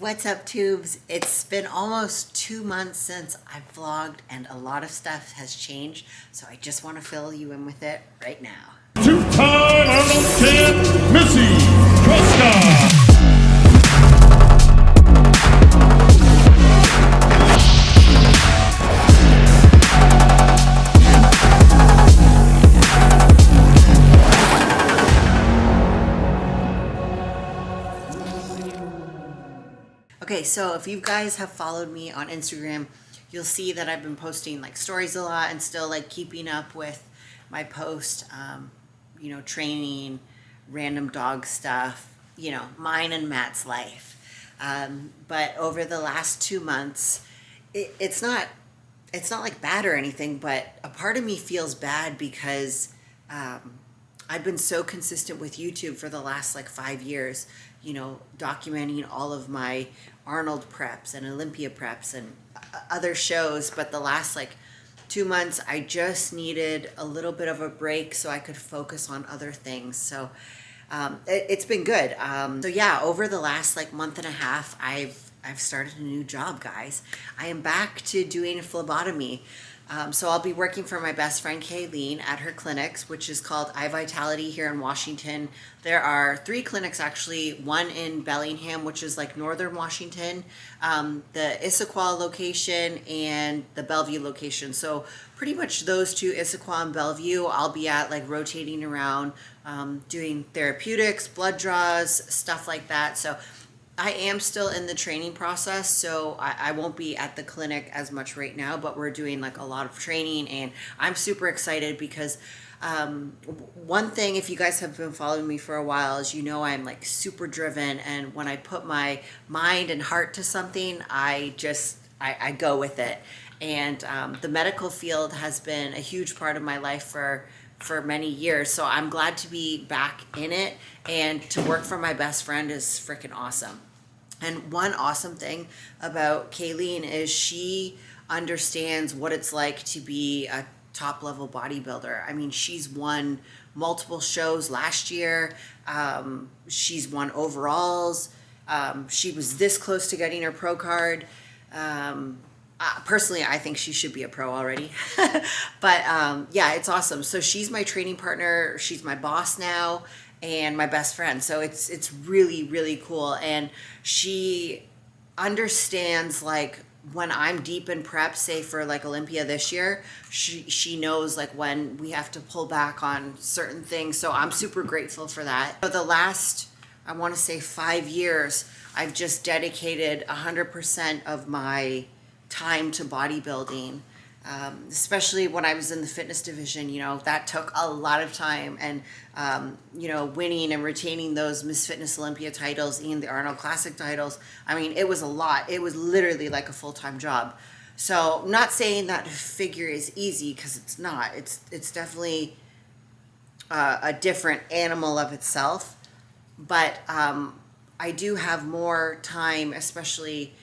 What's up, tubes? It's been almost 2 months since I've vlogged, and a lot of stuff has changed, so I just want to fill you in with it right now. Two-time Arnold champ, Missy. Okay, so if you guys have followed me on Instagram, you'll see that I've been posting like stories a lot and still like keeping up with my post, training, random dog stuff, mine and Matt's life. But over the last 2 months, it's not like bad or anything, but a part of me feels bad because I've been so consistent with YouTube for the last like 5 years, documenting all of my Arnold preps and Olympia preps and other shows. But the last like 2 months, I just needed a little bit of a break so I could focus on other things. So it's been good. So yeah, over the last like month and a half, I've started a new job, guys. I am back to doing phlebotomy. So I'll be working for my best friend Kayleen at her clinics, which is called iVitality here in Washington. There are 3 clinics actually, one in Bellingham, which is like northern Washington, the Issaquah location, and the Bellevue location. So pretty much those two, Issaquah and Bellevue, I'll be at like rotating around, doing therapeutics, blood draws, stuff like that. So I am still in the training process, so I won't be at the clinic as much right now, but we're doing like a lot of training, and I'm super excited because one thing, if you guys have been following me for a while, is I'm like super driven, and when I put my mind and heart to something, I go with it. And the medical field has been a huge part of my life for many years, so I'm glad to be back in it, and to work for my best friend is freaking awesome. And one awesome thing about Kayleen is she understands what it's like to be a top level bodybuilder. I mean, she's won multiple shows last year. She's won overalls. She was this close to getting her pro card. Personally, I think she should be a pro already. But yeah, it's awesome. So she's my training partner. She's my boss now and my best friend. So it's really, really cool. And she understands like when I'm deep in prep, say for like Olympia this year, she knows like when we have to pull back on certain things. So I'm super grateful for that. For the last, I want to say 5 years, I've just dedicated 100% of my time to bodybuilding, especially when I was in the fitness division. That took a lot of time, and winning and retaining those Miss Fitness Olympia titles and the Arnold Classic titles, I mean, it was a lot. It was literally like a full-time job. So I'm not saying that figure is easy, because it's not. It's definitely a different animal of itself, but I do have more time, especially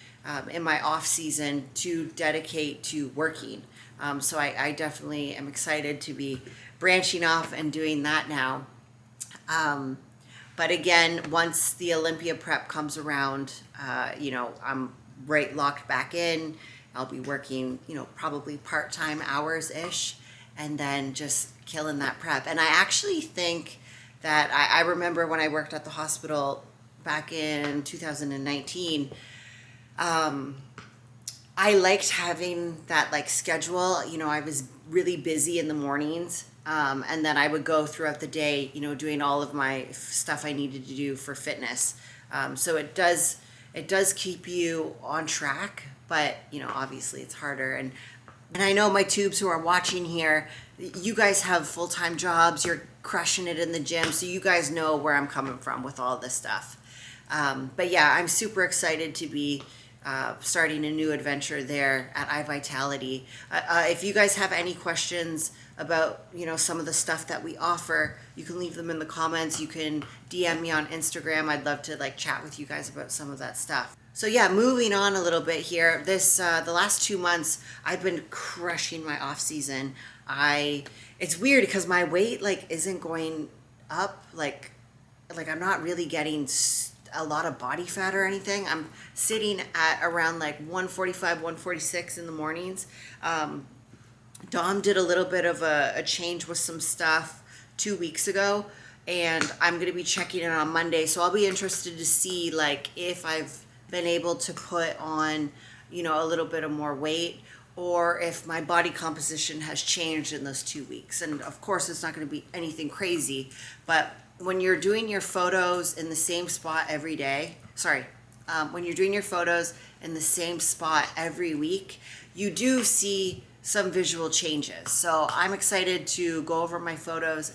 in my off season, to dedicate to working. So I definitely am excited to be branching off and doing that now. But again, once the Olympia prep comes around, I'm right locked back in. I'll be working, probably part-time hours-ish, and then just killing that prep. And I actually think that I remember when I worked at the hospital back in 2019, I liked having that like schedule. I was really busy in the mornings, and then I would go throughout the day, doing all of my stuff I needed to do for fitness. So it does keep you on track, but obviously it's harder. And I know my tubes who are watching here, you guys have full-time jobs, you're crushing it in the gym, so you guys know where I'm coming from with all this stuff. But yeah, I'm super excited to be starting a new adventure there at iVitality. If you guys have any questions about some of the stuff that we offer, you can leave them in the comments. You can DM me on Instagram. I'd love to like chat with you guys about some of that stuff. So yeah, moving on a little bit here. The last 2 months, I've been crushing my off season. It's weird because my weight like isn't going up. Like I'm not really getting a lot of body fat or anything. I'm sitting at around like 145, 146 in the mornings. Dom did a little bit of a change with some stuff 2 weeks ago, and I'm going to be checking it on Monday. So I'll be interested to see like if I've been able to put on, you know, a little bit of more weight, or if my body composition has changed in those 2 weeks. And of course, it's not going to be anything crazy, but when you're doing your photos in the same spot every day, when you're doing your photos in the same spot every week, you do see some visual changes. So I'm excited to go over my photos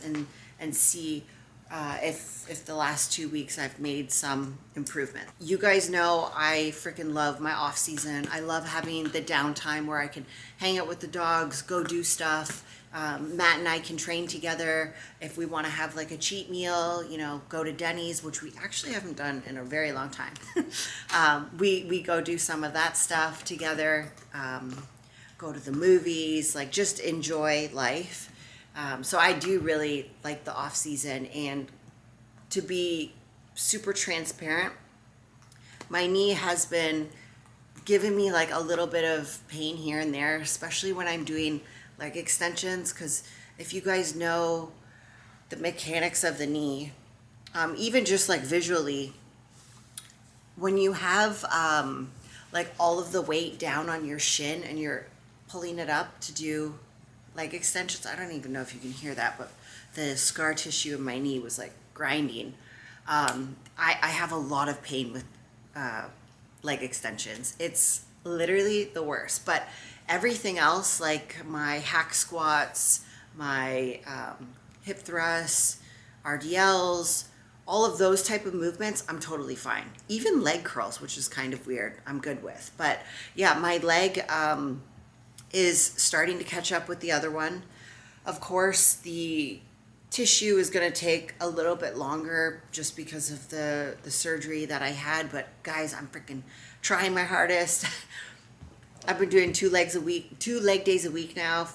and see if the last 2 weeks I've made some improvement. You guys know I freaking love my off season. I love having the downtime where I can hang out with the dogs, go do stuff. Matt and I can train together. If we want to have like a cheat meal, you know, go to Denny's, which we actually haven't done in a very long time. We go do some of that stuff together. Go to the movies, like just enjoy life. So I do really like the off season. And to be super transparent, my knee has been giving me like a little bit of pain here and there, especially when I'm doing leg extensions, because if you guys know the mechanics of the knee, even just like visually, when you have like all of the weight down on your shin and you're pulling it up to do leg extensions, I don't even know if you can hear that, but the scar tissue in my knee was like grinding. I have a lot of pain with leg extensions. It's literally the worst, but everything else, like my hack squats, my hip thrusts, RDLs, all of those type of movements, I'm totally fine. Even leg curls, which is kind of weird, I'm good with. But yeah, my leg is starting to catch up with the other one. Of course, the tissue is going to take a little bit longer just because of the surgery that I had. But guys, I'm freaking trying my hardest. I've been doing 2 leg days a week now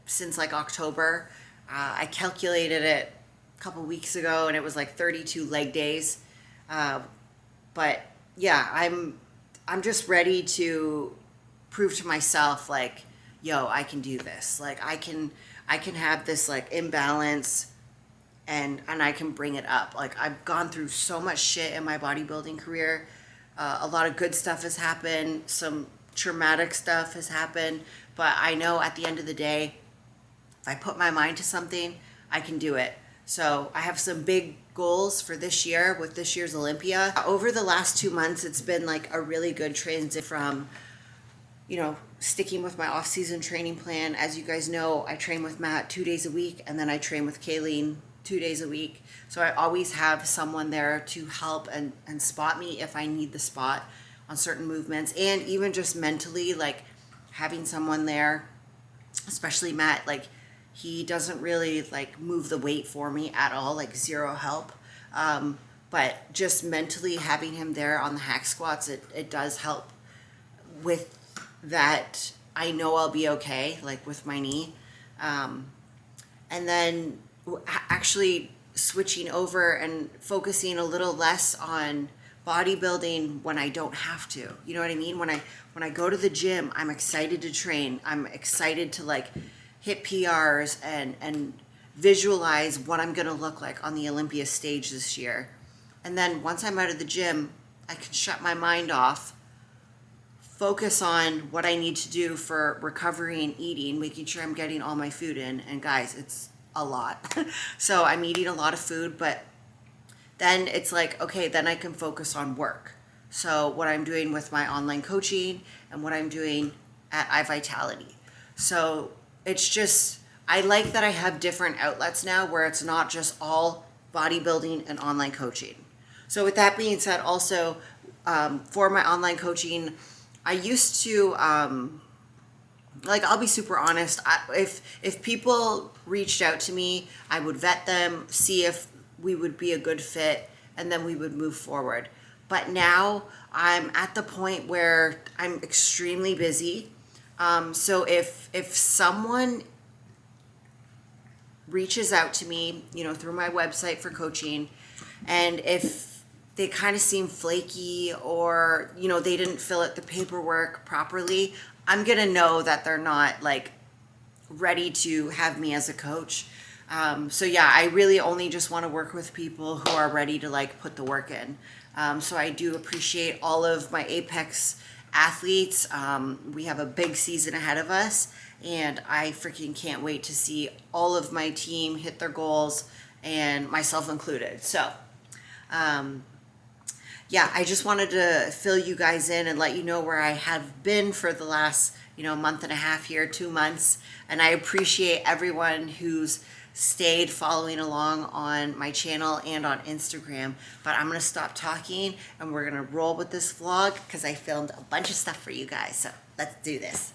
since like October. I calculated it a couple weeks ago and it was like 32 leg days. But yeah, I'm just ready to prove to myself like, yo, I can do this. Like I can have this like imbalance and I can bring it up. Like I've gone through so much shit in my bodybuilding career. A lot of good stuff has happened. Some traumatic stuff has happened, but I know at the end of the day, if I put my mind to something, I can do it. So I have some big goals for this year with this year's Olympia. Over the last 2 months, it's been like a really good transit from, you know, sticking with my off-season training plan. As you guys know, I train with Matt 2 days a week, and then I train with Kayleen 2 days a week. So I always have someone there to help and spot me if I need the spot on certain movements. And even just mentally, like having someone there, especially Matt, like he doesn't really like move the weight for me at all, like zero help. But just mentally having him there on the hack squats, it does help with that. I know I'll be okay, like with my knee. And then actually switching over and focusing a little less on bodybuilding when I don't have to. You know what I mean? When I go to the gym, I'm excited to train. I'm excited to like hit PRs and visualize what I'm going to look like on the Olympia stage this year. And then once I'm out of the gym, I can shut my mind off, focus on what I need to do for recovery and eating, making sure I'm getting all my food in. And guys, it's a lot. So I'm eating a lot of food, but then it's like, okay, then I can focus on work. So what I'm doing with my online coaching and what I'm doing at iVitality. So it's just, I like that I have different outlets now where it's not just all bodybuilding and online coaching. So with that being said, also for my online coaching, I used to, like, I'll be super honest. If people reached out to me, I would vet them, see if we would be a good fit, and then we would move forward. But now I'm at the point where I'm extremely busy. So if someone reaches out to me, you know, through my website for coaching, and if they kind of seem flaky, or, you know, they didn't fill out the paperwork properly, I'm gonna know that they're not like ready to have me as a coach. So yeah, I really only just want to work with people who are ready to like put the work in. So I do appreciate all of my Apex athletes. We have a big season ahead of us, and I freaking can't wait to see all of my team hit their goals, and myself included. So yeah, I just wanted to fill you guys in and let you know where I have been for the last, you know, month and a half here, 2 months. And I appreciate everyone who's stayed following along on my channel and on Instagram. But I'm gonna stop talking and we're gonna roll with this vlog because I filmed a bunch of stuff for you guys. So let's do this.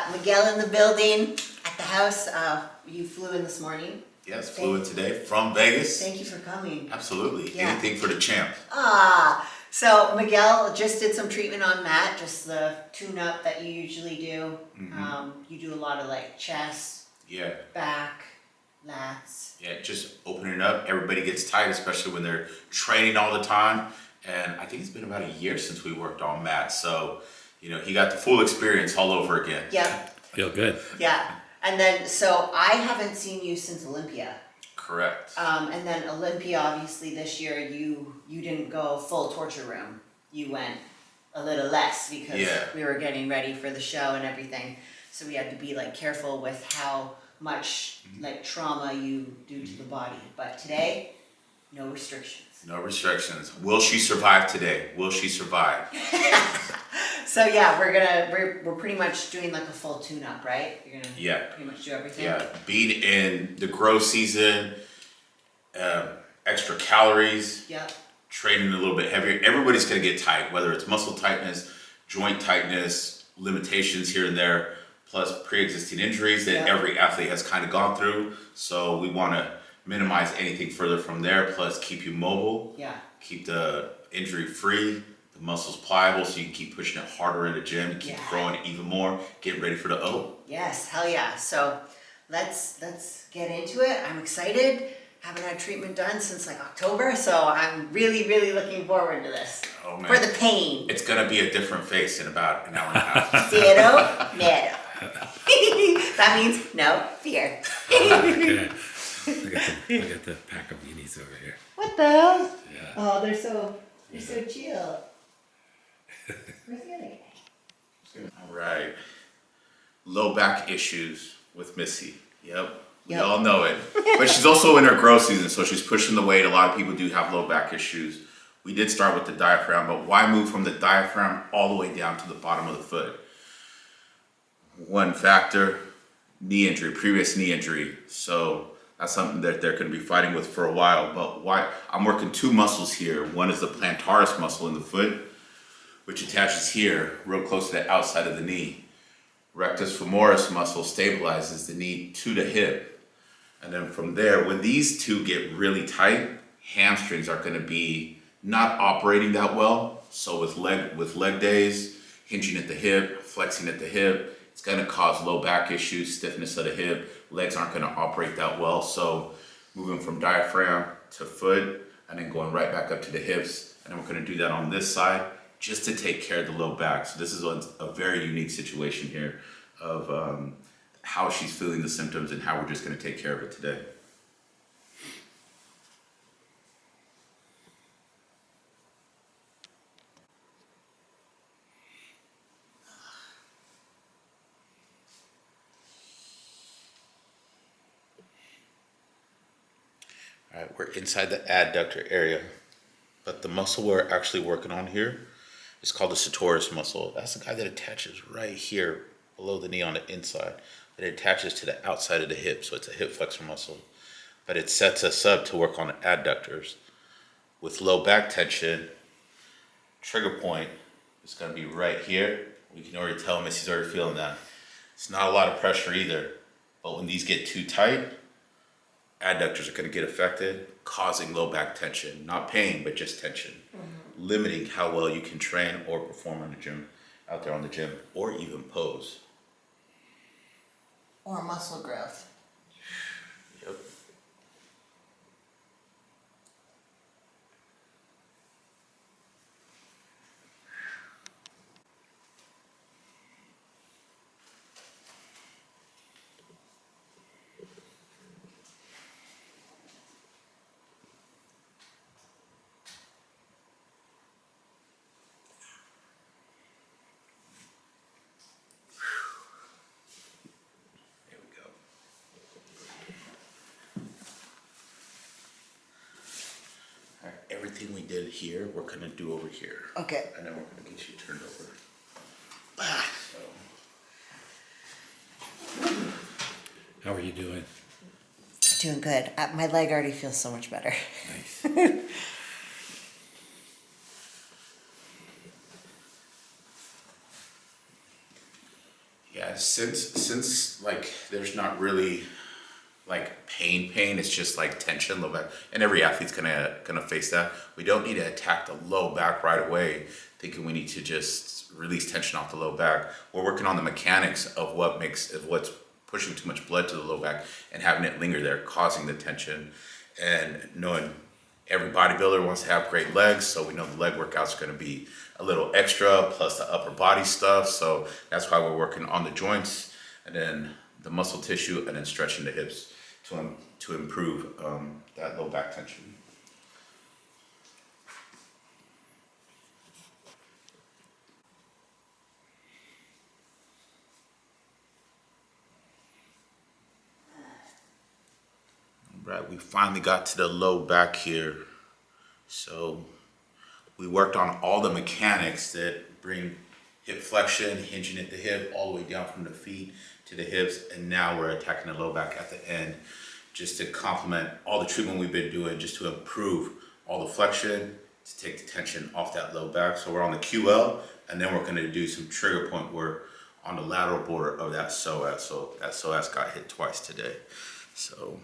got Miguel in the building at the house. You flew in this morning. Yes, flew in today from Vegas. Thank you for coming. Absolutely. Yeah. Anything for the champ. So Miguel just did some treatment on Matt, just the tune-up that you usually do. You do a lot of like chest, Yeah. back, lats. Yeah, just opening it up. Everybody gets tight, especially when they're training all the time. And I think it's been about a year since we worked on Matt. So, you know, he got the full experience all over again. Yeah. Feel good. Yeah. And then, so I haven't seen you since Olympia. Correct. And then Olympia, obviously this year, you didn't go full torture room. You went a little less because we were getting ready for the show and everything. So we had to be like careful with how much like trauma you do to the body. But today, no restrictions. No restrictions. Will she survive today? Will she survive? So yeah, we're pretty much doing like a full tune-up, right? You're gonna pretty much do everything. Yeah, being in the growth season, extra calories, training a little bit heavier. Everybody's gonna get tight, whether it's muscle tightness, joint tightness, limitations here and there, plus pre-existing injuries that every athlete has kind of gone through. So we wanna minimize anything further from there, plus keep you mobile, keep the injury free, the muscles pliable so you can keep pushing it harder in the gym, keep growing even more, get ready for the O. Yes, hell yeah. So let's get into it. I'm excited. Haven't had treatment done since like October, so I'm really, really looking forward to this. Oh man. For the pain. It's gonna be a different face in about an hour and a half. Zero, nero. That means no fear. Okay. I got the pack of beanies over here. What the hell? Yeah. Oh, they're so chill. Where's the other guy? All right. Low back issues with Missy. Yep. We all know it. But she's also in her growth season, so she's pushing the weight. A lot of people do have low back issues. We did start with the diaphragm, but why move from the diaphragm all the way down to the bottom of the foot? One factor, knee injury, previous knee injury. So that's something that they're going to be fighting with for a while. But why? I'm working two muscles here. One is the plantaris muscle in the foot, which attaches here, real close to the outside of the knee. Rectus femoris muscle stabilizes the knee to the hip. And then from there, when these two get really tight, hamstrings are going to be not operating that well. So with leg days, hinging at the hip, flexing at the hip, it's going to cause low back issues, stiffness of the hip. Legs aren't going to operate that well. So moving from diaphragm to foot and then going right back up to the hips. And then we're going to do that on this side just to take care of the low back. So this is a very unique situation here of how she's feeling the symptoms and how we're just going to take care of it today. All right, we're inside the adductor area, but the muscle we're actually working on here is called the sartorius muscle. That's the guy that attaches right here below the knee on the inside. It attaches to the outside of the hip, so it's a hip flexor muscle. But it sets us up to work on the adductors. With low back tension, trigger point is going to be right here. We can already tell Missy's already feeling that. It's not a lot of pressure either, but when these get too tight, adductors are going to get affected, causing low back tension. Not pain, but just tension. Limiting how well you can train or perform in the gym, out there on the gym, or even pose. Or muscle growth. Yep. Everything we did here, we're gonna do over here. Okay. And then we're gonna get you turned over. How are you doing? Doing good. My leg already feels so much better. Nice. Yeah, Yeah, since like there's not really like pain, it's just like tension, low back, and every athlete's gonna face that. We don't need to attack the low back right away, thinking we need to just release tension off the low back. We're working on the mechanics of what's pushing too much blood to the low back and having it linger there, causing the tension. And knowing every bodybuilder wants to have great legs, so we know the leg workouts are going to be a little extra, plus the upper body stuff. So that's why we're working on the joints, and then the muscle tissue, and then stretching the hips to improve that low back tension. Right, we finally got to the low back here. So we worked on all the mechanics that bring hip flexion, hinging at the hip, all the way down from the feet to the hips, and now we're attacking the low back at the end, just to complement all the treatment we've been doing, just to improve all the flexion, to take the tension off that low back. So we're on the QL, and then we're gonna do some trigger point work on the lateral border of that psoas. So that psoas got hit twice today. So.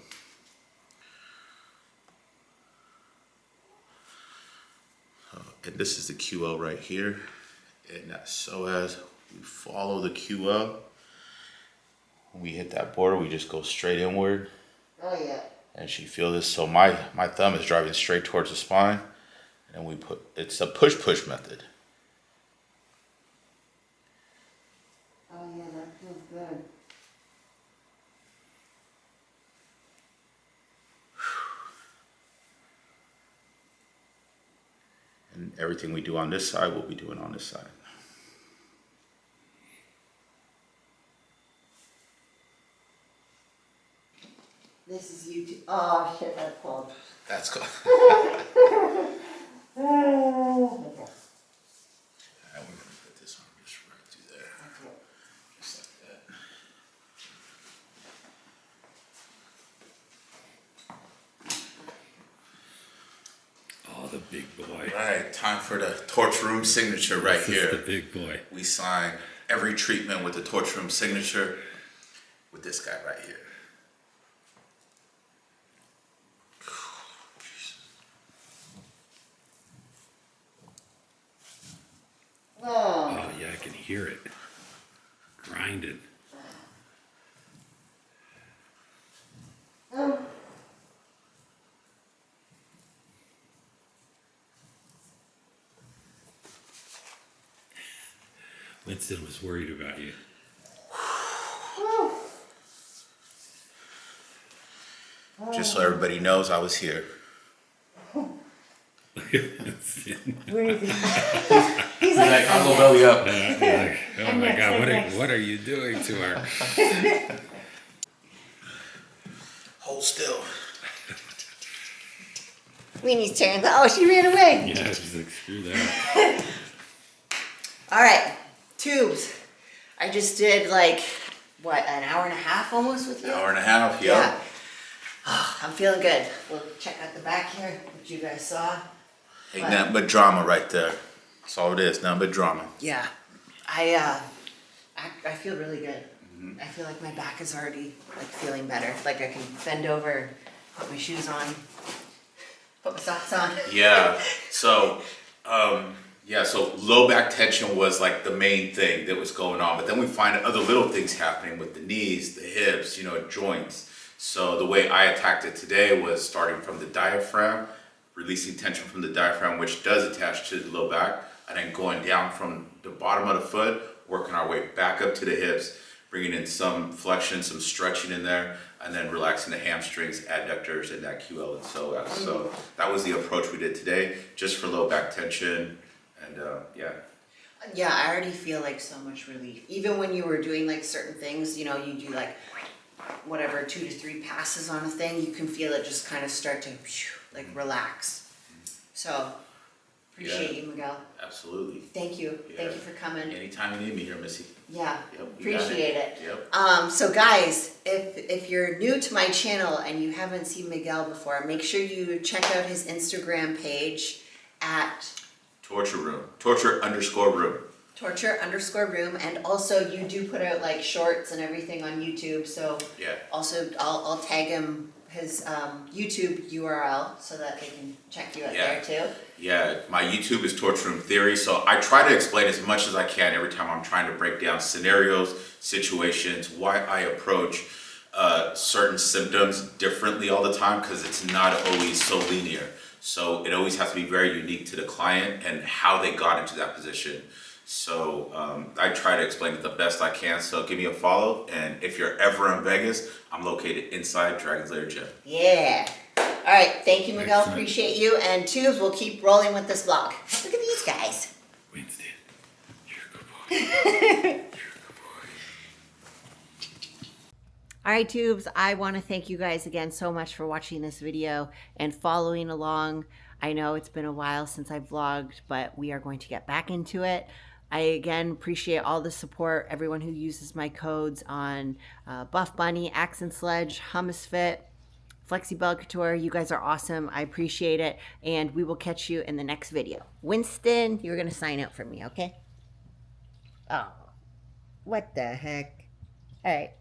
And this is the QL right here. And that psoas, we follow the QL. When we hit that border, we just go straight inward. Oh yeah. And she feel this. So my thumb is driving straight towards the spine. And we it's a push method. Oh yeah, that feels good. And everything we do on this side, we'll be doing on this side. This is YouTube. Oh shit, that's cold. That's cool. Okay. And we're gonna put this on just right through there. Just like that. Oh, the big boy. All right, time for the torch room signature right This here. is the big boy. We sign every treatment with the torch room signature with this guy right here. Oh, yeah, I can hear it. Grinding. Winston was worried about you. Just so everybody knows, I was here. Look at Winston. Where is he? He's like, I'll go belly up. Like, oh my God, what are you doing to her? Hold still. Weenie's turn. Oh, she ran away. Yeah, she's like, screw that. All right, tubes. I just did like, what, an hour and a half almost with you? Hour and a half, Yeah. Oh, I'm feeling good. We'll check out the back here, what you guys saw. Ain't nothing but drama right there. That's all it is, nothing but drama. Yeah. I feel really good. I feel like my back is already like feeling better. Like I can bend over, put my shoes on, put my socks on. Yeah, so low back tension was like the main thing that was going on, but then we find other little things happening with the knees, the hips, joints. So the way I attacked it today was starting from the diaphragm, releasing tension from the diaphragm, which does attach to the low back, and then going down from the bottom of the foot, working our way back up to the hips, bringing in some flexion, some stretching in there, and then relaxing the hamstrings, adductors, and that QL and psoas. So that was the approach we did today, just for low back tension, and yeah. Yeah, I already feel like so much relief. Even when you were doing like certain things, you do like whatever 2 to 3 passes on a thing, you can feel it just kind of start to like relax. So appreciate you, Miguel. Absolutely. Thank you. Yeah. Thank you for coming. Anytime you need me here, Missy. Yeah, Yep, you got appreciate it. Yep. So guys, if you're new to my channel and you haven't seen Miguel before, make sure you check out his Instagram page at Torture room. Torture_room. torture_room, and also you do put out like shorts and everything on YouTube, so Yeah. also I'll tag him his YouTube URL so that they can check you out there too. Yeah, my YouTube is Torture Room Theory, so I try to explain as much as I can every time I'm trying to break down scenarios, situations, why I approach certain symptoms differently all the time, because it's not always so linear. So it always has to be very unique to the client and how they got into that position. So I try to explain it the best I can. So give me a follow, and if you're ever in Vegas, I'm located inside Dragon's Lair Gym. Yeah. All right. Thank you, Miguel. Excellent. Appreciate you. And Tubes, we'll keep rolling with this vlog. Look at these guys. Winston, you're a good boy. You're a good boy. All right, Tubes, I want to thank you guys again so much for watching this video and following along. I know it's been a while since I've vlogged, but we are going to get back into it. I again appreciate all the support, everyone who uses my codes on Buff Bunny, Accent Sledge, Hummus Fit, Flexibella Couture. You guys are awesome. I appreciate it. And we will catch you in the next video. Winston, you're going to sign out for me, okay? Oh, what the heck? All right.